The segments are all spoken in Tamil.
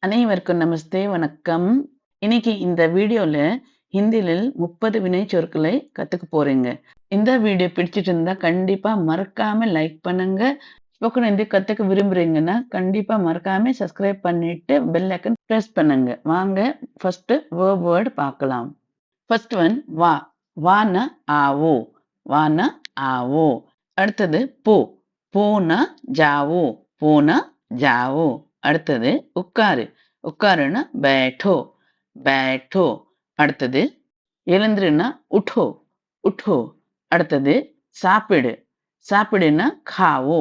அனைவருக்கும் நமஸ்தே, வணக்கம். இன்னைக்கு இந்த வீடியோல ஹிந்தியில் 30 வினைச்சொற்களை கத்துக்க போறீங்க. இந்த வீடியோ பிடிச்சிட்டு இருந்தா கண்டிப்பா மறக்காம லைக் பண்ணுங்க. ஸ்போக்கன் ஹிந்தி கத்துக்க விரும்புறீங்கன்னா கண்டிப்பா மறக்காம சப்ஸ்கிரைப் பண்ணிட்டு பெல் ஐக்கன் பிரஸ் பண்ணுங்க. வாங்க ஃபர்ஸ்ட் வேர்ட் பார்க்கலாம். ஃபர்ஸ்ட் ஒன் வா. வானா ஆவோ. வானா ஆவோ. அடுத்தது போ. போனா ஜாவோ. போனா ஜாவோ. அடுத்தது உட்காரு. உட்காருன்னா बैठो. बैठो. அடுத்தது எழுந்திருன்னா உठो. उठो. அடுத்தது சாப்பிடு. சாப்பிடுன்னா खाओ.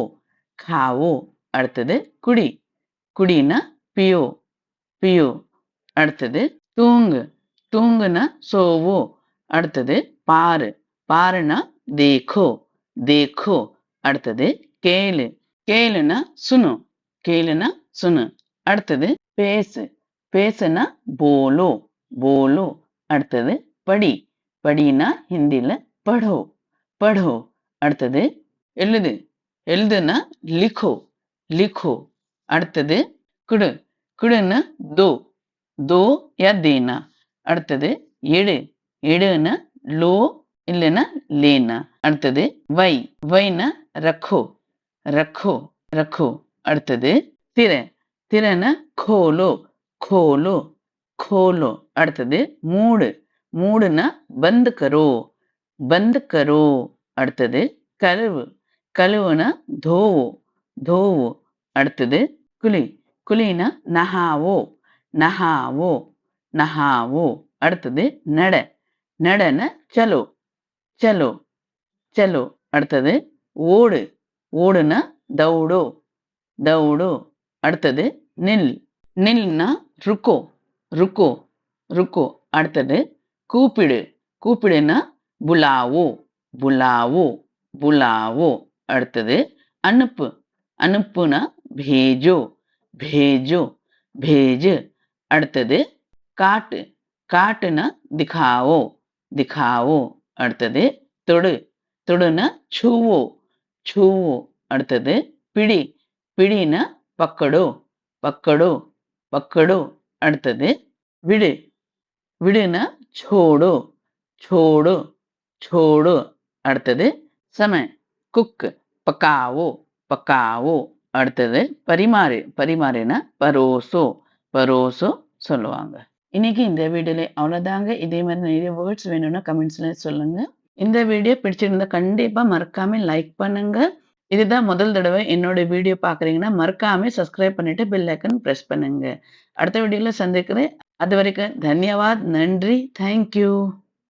खाओ. அடுத்தது குடி. குடின்னா पियो. पियो. அடுத்தது தூங்கு. தூங்குனா सोवो. அடுத்தது பாரு. பாருன்னா देखो. देखो. அடுத்தது கேளு. கேளுன்னா सुनो. கேளுன்னா सुनो. அடுத்தது பேசு. பேசுனா बोलो. बोलो. அடுத்தது படி. படின்னா ஹிந்தில पढ़ो. पढ़ो. அடுத்தது எழுது. எழுதுனா लिखो. लिखो. அடுத்தது குடு. குடுன்னா दो. दो या देना. அடுத்தது எடு. எடுன்னா लो இல்லைன்னா लेना. அடுத்தது வை. வைனா रखो. रखो. रखो. அடுத்தது திற. திறன்னா खोलो. खोलो. खोलो. அடுத்தது மூடு. மூடுனா बंद करो. बंद करो. அடுத்தது கழுவு. கழுவுனா धोवो. धोवो. அடுத்தது குளி. குளினா नहावो. नहावो. नहावो. அடுத்தது நட. நடன चलो. चलो. चलो. அடுத்தது ஓடு. ஓடுனா दौड़ो. दौड़ो. அடுத்தது நில். நில்னா रुको. रुको. रुको. அடுத்தது கூப்பிடு. கூப்பிடுனா बुलाओ. बुलाओ. बुलाओ. அடுத்தது அனுப்பு. அனுப்புனா भेजो. भेजो. भेज. அடுத்தது காட்டு. காட்டுனா दिखाओ. दिखाओ. அடுத்தது தொடு. தொடுனா छुओ. छुओ. அடுத்தது பிடி. பிடினா पकड़ो. पकड़ो. पकड़ो. அடுத்தது விடு. விடுனா छोड़ो. छोड़ो. छोड़ो. அடுத்தது समय. குக். पकाओ. पकाओ. அடுத்தது பரிமாறு. பரிமாறுனா परोसो. परोसो சொல்லுவாங்க. இன்னைக்கு இந்த வீடியோல அவ்வளவுதாங்க. இதே மாதிரி நிறைய வேர்ட்ஸ் வேணும்னா கமெண்ட்ஸ்ல சொல்லுங்க. இந்த வீடியோ பிடிச்சிருந்தா கண்டிப்பா மறக்காம லைக் பண்ணுங்க. இதுதான் முதல் தடவை என்னோட வீடியோ பார்க்குறீங்கன்னா மறக்காம சப்ஸ்கிரைப் பண்ணிட்டு பெல் ஐக்கன் பிரஸ் பண்ணுங்க. அடுத்த வீடியோல சந்திக்கிறேன். அது வரைக்கும் தன்யவாத். நன்றி. Thank you.